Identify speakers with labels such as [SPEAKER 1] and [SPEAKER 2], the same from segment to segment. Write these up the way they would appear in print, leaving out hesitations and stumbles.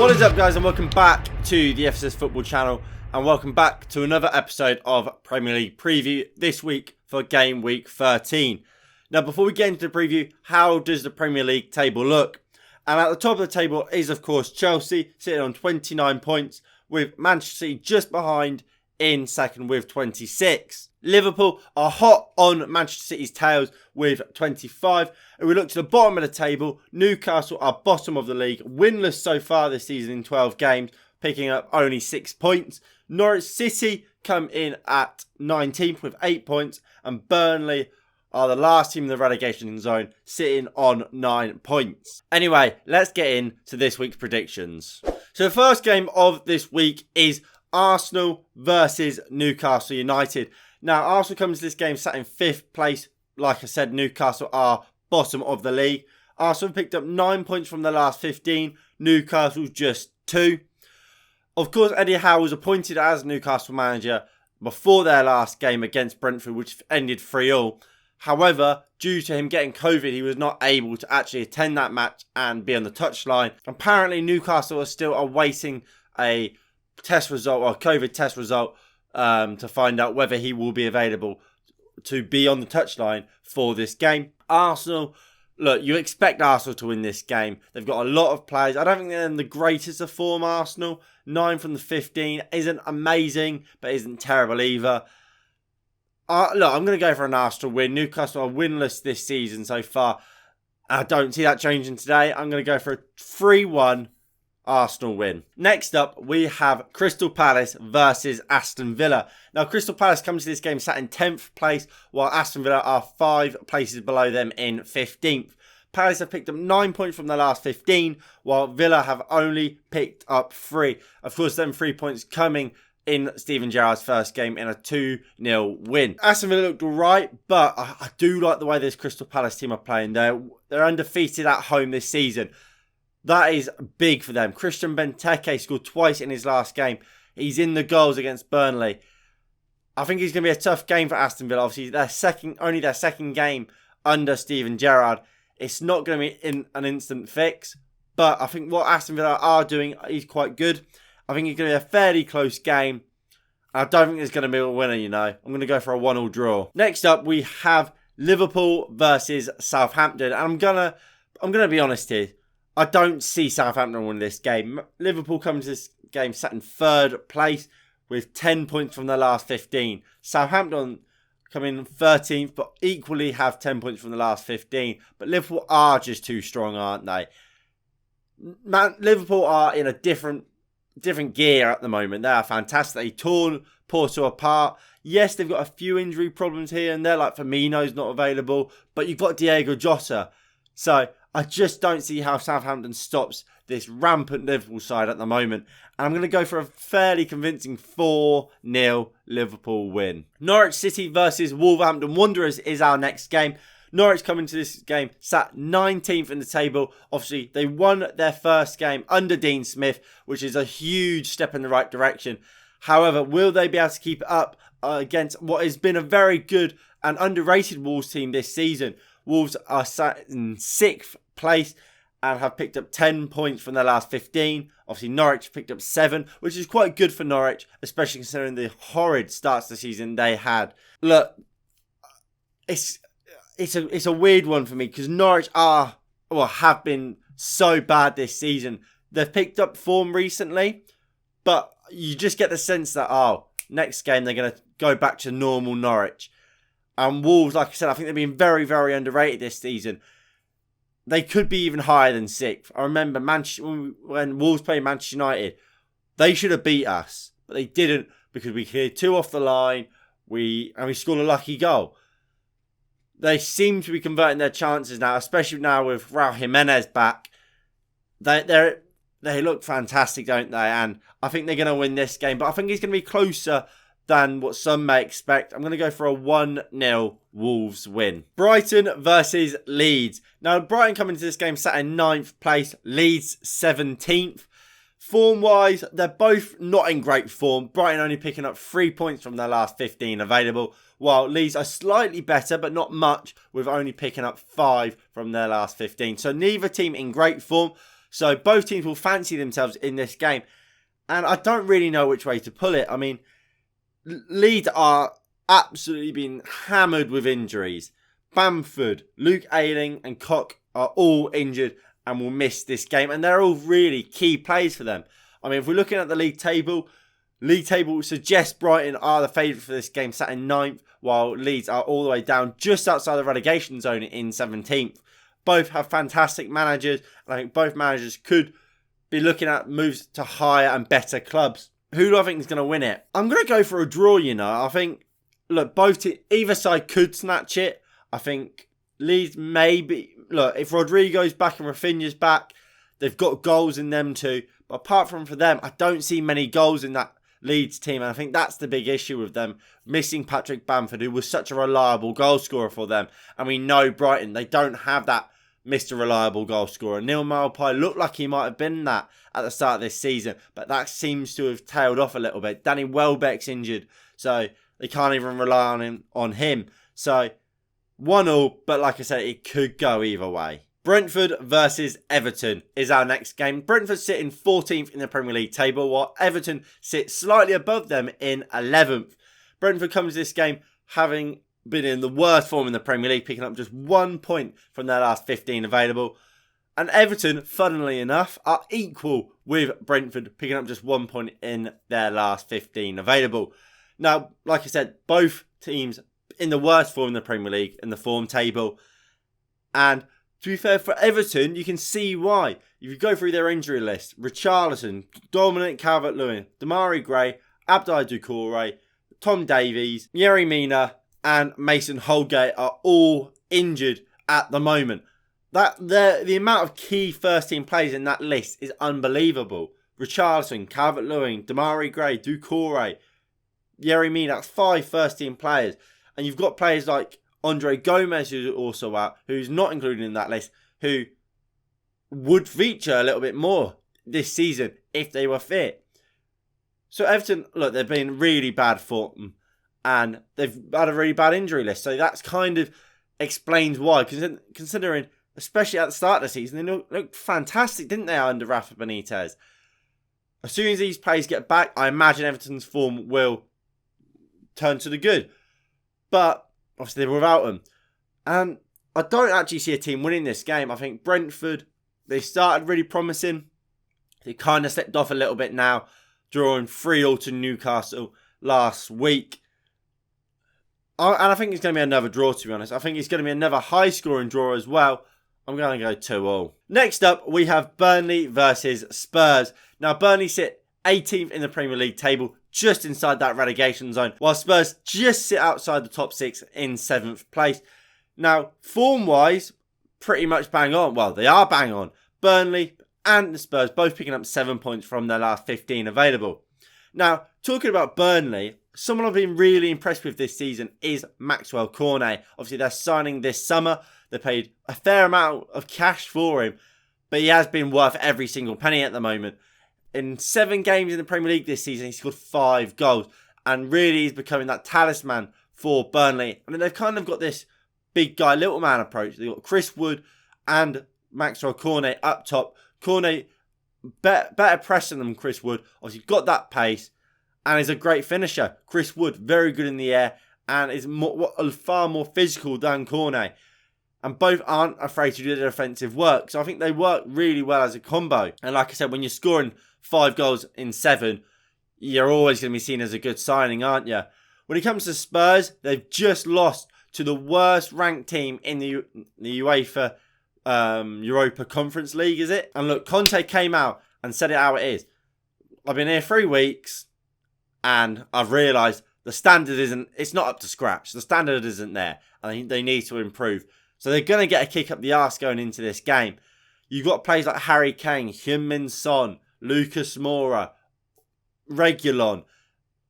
[SPEAKER 1] What is up, guys, and welcome back to the FSS Football channel, and welcome back to another episode of Premier League Preview this week for game week 13. Now, before we get into the preview, how does the Premier League table look? And at the top of the table is, of course, Chelsea sitting on 29 points, with Manchester City just behind in second with 26. Liverpool are hot on Manchester City's tails with 25. And we look to the bottom of the table, Newcastle are bottom of the league, winless so far this season in 12 games, picking up only 6 points. Norwich City come in at 19th with 8 points, and Burnley are the last team in the relegation zone, sitting on 9 points. Anyway, let's get into this week's predictions. So the first game of this week is Arsenal versus Newcastle United. Now, Arsenal comes to this game sat in 5th place. Like I said, Newcastle are bottom of the league. Arsenal picked up 9 points from the last 15. Newcastle just 2. Of course, Eddie Howe was appointed as Newcastle manager before their last game against Brentford, which ended 3-3. However, due to him getting COVID, he was not able to actually attend that match and be on the touchline. Apparently, Newcastle are still awaiting a test result or COVID test result to find out whether he will be available to be on the touchline for this game. Arsenal, look, you expect Arsenal to win this game. They've got a lot of players. I don't think they're in the greatest of form, Arsenal. 9 from the 15 isn't amazing, but isn't terrible either. Look, I'm going to go for an Arsenal win. Newcastle are winless this season so far. I don't see that changing today. I'm going to go for a 3-1 Arsenal win. Next up, we have Crystal Palace versus Aston Villa. Now, Crystal Palace comes to this game sat in 10th place, while Aston Villa are 5 places below them in 15th. Palace have picked up 9 points from the last 15, while Villa have only picked up 3. Of course, them 3 points coming in Steven Gerrard's first game in a 2-0 win. Aston Villa looked alright, but I do like the way this Crystal Palace team are playing. They're undefeated at home this season. That is big for them. Christian Benteke scored twice in his last game. He's in the goals against Burnley. I think it's going to be a tough game for Aston Villa. Obviously, only their second game under Steven Gerrard. It's not going to be an instant fix. But I think what Aston Villa are doing is quite good. I think it's going to be a fairly close game. I don't think there's going to be a winner, you know. I'm going to go for a 1-1 draw. Next up, we have Liverpool versus Southampton. And I'm going to be honest here. I don't see Southampton win this game. Liverpool come to this game sat in 3rd place with 10 points from the last 15. Southampton come in 13th, but equally have 10 points from the last 15. But Liverpool are just too strong, aren't they? Liverpool are in a different gear at the moment. They are fantastic. They torn Porto apart. Yes, they've got a few injury problems here and there, like Firmino's not available, but you've got Diego Jota. So I just don't see how Southampton stops this rampant Liverpool side at the moment. And I'm going to go for a fairly convincing 4-0 Liverpool win. Norwich City versus Wolverhampton Wanderers is our next game. Norwich coming to this game sat 19th in the table. Obviously, they won their first game under Dean Smith, which is a huge step in the right direction. However, will they be able to keep it up against what has been a very good and underrated Wolves team this season? Wolves are sat in 6th place and have picked up 10 points from their last 15. Obviously, Norwich picked up 7, which is quite good for Norwich, especially considering the horrid starts to the season they had. Look, it's a weird one for me because Norwich have been so bad this season. They've picked up form recently, but you just get the sense that, next game they're going to go back to normal Norwich. And Wolves, like I said, I think they've been very, very underrated this season. They could be even higher than 6th. I remember when Wolves played Manchester United, they should have beat us, but they didn't because we cleared 2 off the line. We scored a lucky goal. They seem to be converting their chances now, especially now with Raul Jimenez back. They look fantastic, don't they? And I think they're going to win this game, but I think it's going to be closer than what some may expect. I'm going to go for a 1-0 Wolves win. Brighton versus Leeds. Now, Brighton coming into this game sat in 9th place, Leeds 17th. Form-wise, they're both not in great form. Brighton only picking up 3 points from their last 15 available, while Leeds are slightly better, but not much, with only picking up 5 from their last 15. So neither team in great form. So both teams will fancy themselves in this game. And I don't really know which way to pull it. I mean, Leeds are absolutely being hammered with injuries. Bamford, Luke Ayling and Koch are all injured and will miss this game. And they're all really key players for them. I mean, if we're looking at the league table suggests Brighton are the favourite for this game, sat in 9th, while Leeds are all the way down just outside the relegation zone in 17th. Both have fantastic managers, and I think both managers could be looking at moves to higher and better clubs. Who do I think is going to win it? I'm going to go for a draw, I think, look, either side could snatch it. I think Leeds maybe, look, if Rodrigo's back and Rafinha's back, they've got goals in them too. But apart from for them, I don't see many goals in that Leeds team, and I think that's the big issue with them, missing Patrick Bamford, who was such a reliable goal scorer for them. And we know Brighton, they don't have that Mr. Reliable goal scorer. Neil Maupay looked like he might have been that at the start of this season, but that seems to have tailed off a little bit. Danny Welbeck's injured, so they can't even rely on him. So 1-1, but like I said, it could go either way. Brentford versus Everton is our next game. Brentford sit in 14th in the Premier League table, while Everton sit slightly above them in 11th. Brentford comes to this game having been in the worst form in the Premier League, picking up just 1 point from their last 15 available. And Everton, funnily enough, are equal with Brentford, picking up just 1 point in their last 15 available. Now, like I said, both teams in the worst form in the Premier League in the form table. And to be fair, for Everton, you can see why. If you go through their injury list, Richarlison, Dominic Calvert-Lewin, Damari Gray, Abdoulaye Doucouré, Tom Davies, Yerry Mina and Mason Holgate are all injured at the moment. The amount of key first-team players in that list is unbelievable. Richarlison, Calvert-Lewin, Damari Gray, Doucouré, Yerry Mina, that's 5 first-team players. And you've got players like Andre Gomez, who's also out, who's not included in that list, who would feature a little bit more this season if they were fit. So Everton, look, they've been really bad form and they've had a really bad injury list. So that's kind of explains why, considering, especially at the start of the season, they looked fantastic, didn't they, under Rafa Benitez? As soon as these players get back, I imagine Everton's form will turn to the good. But obviously, they're without them. And I don't actually see a team winning this game. I think Brentford, they started really promising. They kind of slipped off a little bit now, drawing 3-3 to Newcastle last week. And I think it's going to be another draw, to be honest. I think it's going to be another high-scoring draw as well. I'm going to go 2-2. Next up, we have Burnley versus Spurs. Now, Burnley sit 18th in the Premier League table, just inside that relegation zone, while Spurs just sit outside the top 6 in 7th place. Now, form-wise, pretty much bang on. Well, they are bang on. Burnley and the Spurs both picking up 7 points from their last 15 available. Now, talking about Burnley, someone I've been really impressed with this season is Maxwel Cornet. Obviously, they're signing this summer. They paid a fair amount of cash for him, but he has been worth every single penny at the moment. In 7 games in the Premier League this season, he scored 5 goals. And really is becoming that talisman for Burnley. I mean, they've kind of got this big guy, little man approach. They've got Chris Wood and Maxwel Cornet up top. Cornet, better pressing than Chris Wood. Obviously, got that pace. And is a great finisher. Chris Wood, very good in the air. And is far more physical than Cornet. And both aren't afraid to do their defensive work. So I think they work really well as a combo. And like I said, when you're scoring 5 goals in 7, you're always going to be seen as a good signing, aren't you? When it comes to Spurs, they've just lost to the worst ranked team in the UEFA Europa Conference League, is it? And look, Conte came out and said it how it is. I've been here 3 weeks and I've realised the standard it's not up to scratch. The standard isn't there. I think they need to improve. So they're going to get a kick up the arse going into this game. You've got players like Harry Kane, Heung-min Son, Lucas Moura, Reguilon,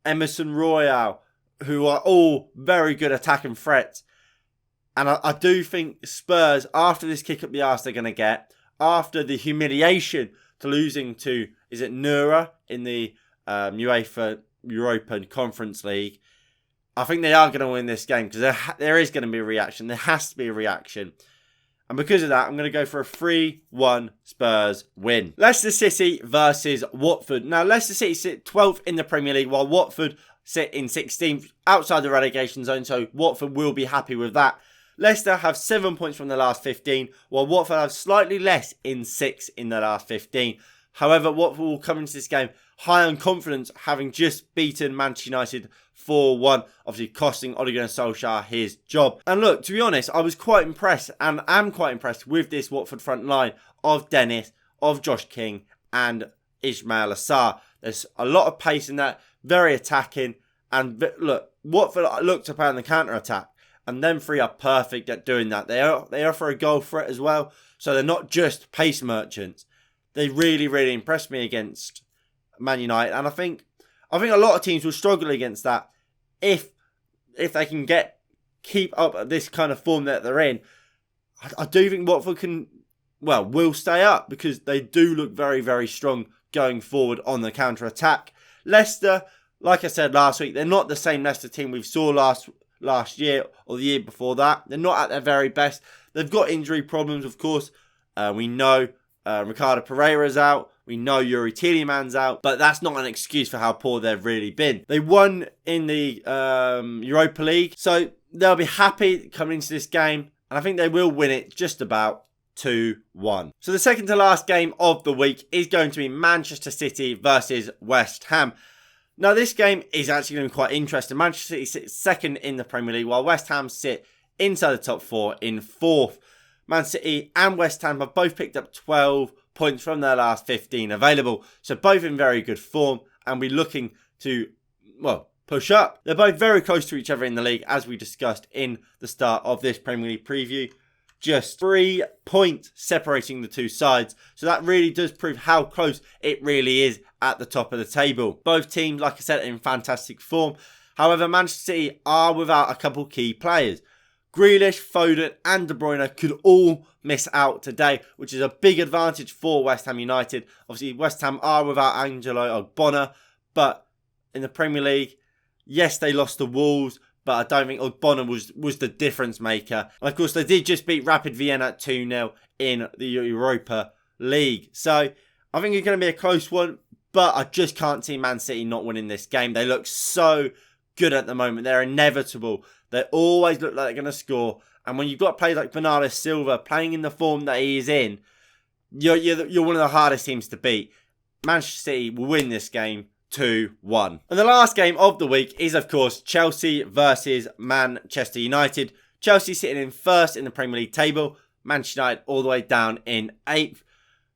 [SPEAKER 1] Emerson Royale, who are all very good attacking threats. And I do think Spurs, after this kick up the arse they're going to get, after the humiliation to losing to, is it Nura in the UEFA Europa Conference League, I think they are going to win this game because there is going to be a reaction. There has to be a reaction. And because of that, I'm going to go for a 3-1 Spurs win. Leicester City versus Watford. Now, Leicester City sit 12th in the Premier League, while Watford sit in 16th outside the relegation zone. So Watford will be happy with that. Leicester have 7 points from the last 15, while Watford have slightly less in 6 in the last 15. However, Watford will come into this game high on confidence, having just beaten Manchester United 4-1, obviously costing Ole Gunnar Solskjaer his job. And look, to be honest, I was quite impressed, and am quite impressed with this Watford front line of Dennis, of Josh King, and Ismail Assar. There's a lot of pace in that, very attacking, and look, Watford look to play on the counter-attack, and them three are perfect at doing that. They offer a goal threat as well, so they're not just pace merchants. They really, really impressed me against Man United, and I think a lot of teams will struggle against that if they can keep up this kind of form that they're in. I do think Watford will stay up because they do look very, very strong going forward on the counter-attack. Leicester, like I said last week, they're not the same Leicester team we saw last year or the year before that. They're not at their very best. They've got injury problems, of course. We know Ricardo Pereira's out. We know Yuri Tielemans out. But that's not an excuse for how poor they've really been. They won in the Europa League. So they'll be happy coming into this game. And I think they will win it just about 2-1. So the second to last game of the week is going to be Manchester City versus West Ham. Now this game is actually going to be quite interesting. Manchester City sits second in the Premier League, while West Ham sit inside the top 4 in 4th. Man City and West Ham have both picked up 12 points from their last 15 available. So both in very good form, and we're looking to, push up. They're both very close to each other in the league, as we discussed in the start of this Premier League preview. Just 3 points separating the two sides. So that really does prove how close it really is at the top of the table. Both teams, like I said, are in fantastic form. However, Manchester City are without a couple key players. Grealish, Foden and De Bruyne could all miss out today, which is a big advantage for West Ham United. Obviously, West Ham are without Angelo Ogbonna, but in the Premier League, yes, they lost to Wolves, but I don't think Ogbonna was the difference maker. And of course, they did just beat Rapid Vienna 2-0 in the Europa League. So I think it's going to be a close one, but I just can't see Man City not winning this game. They look so good at the moment. They're inevitable. They always look like they're going to score. And when you've got players like Bernardo Silva playing in the form that he is in, you're one of the hardest teams to beat. Manchester City will win this game 2-1. And the last game of the week is, of course, Chelsea versus Manchester United. Chelsea sitting in first in the Premier League table. Manchester United all the way down in 8th.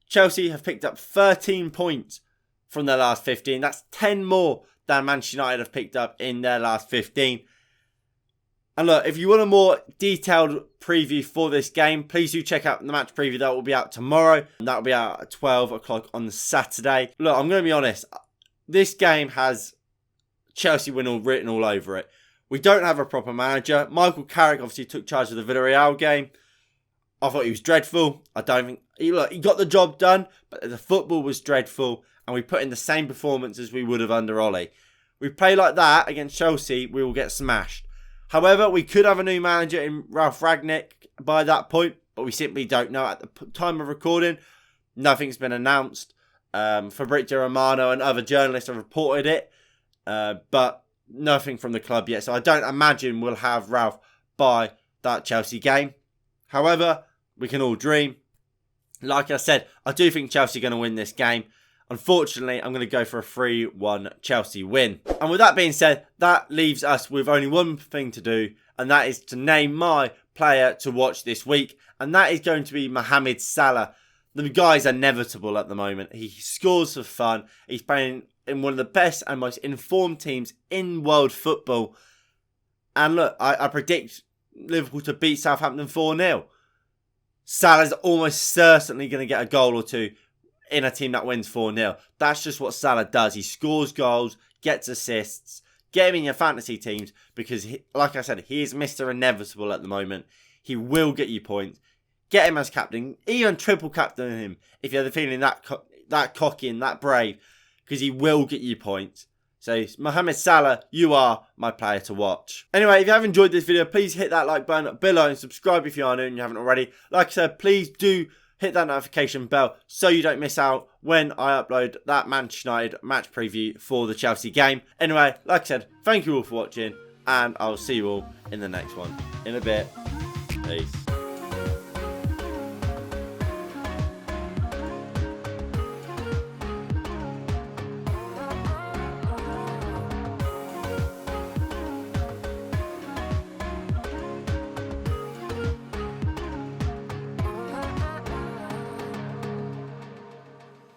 [SPEAKER 1] Chelsea have picked up 13 points from their last 15. That's 10 more than Manchester United have picked up in their last 15. And look, if you want a more detailed preview for this game, please do check out the match preview. That will be out tomorrow. And that will be out at 12 o'clock on Saturday. Look, I'm going to be honest. This game has Chelsea written all over it. We don't have a proper manager. Michael Carrick obviously took charge of the Villarreal game. I thought he was dreadful. I don't think... He got the job done, but the football was dreadful. And we put in the same performance as we would have under Ole. We play like that against Chelsea, we will get smashed. However, we could have a new manager in Ralf Rangnick by that point, but we simply don't know. At the time of recording, nothing's been announced. Fabrizio Romano and other journalists have reported it, but nothing from the club yet. So I don't imagine we'll have Ralf by that Chelsea game. However, we can all dream. Like I said, I do think Chelsea are going to win this game. Unfortunately, I'm going to go for a 3-1 Chelsea win. And with that being said, that leaves us with only one thing to do, and that is to name my player to watch this week. And that is going to be Mohamed Salah. The guy's inevitable at the moment. He scores for fun. He's playing in one of the best and most informed teams in world football. And look, I predict Liverpool to beat Southampton 4-0. Salah's almost certainly going to get a goal or two in a team that wins 4-0. That's just what Salah does. He scores goals, gets assists. Get him in your fantasy teams because, like I said, he is Mr. Inevitable at the moment. He will get you points. Get him as captain. Even triple captain him if you're feeling that cocky and that brave, because he will get you points. So, Mohamed Salah, you are my player to watch. Anyway, if you have enjoyed this video, please hit that like button below and subscribe if you are new and you haven't already. Like I said, please do hit that notification bell so you don't miss out when I upload that Manchester United match preview for the Chelsea game. Anyway, like I said, thank you all for watching, and I'll see you all in the next one. In a bit. Peace.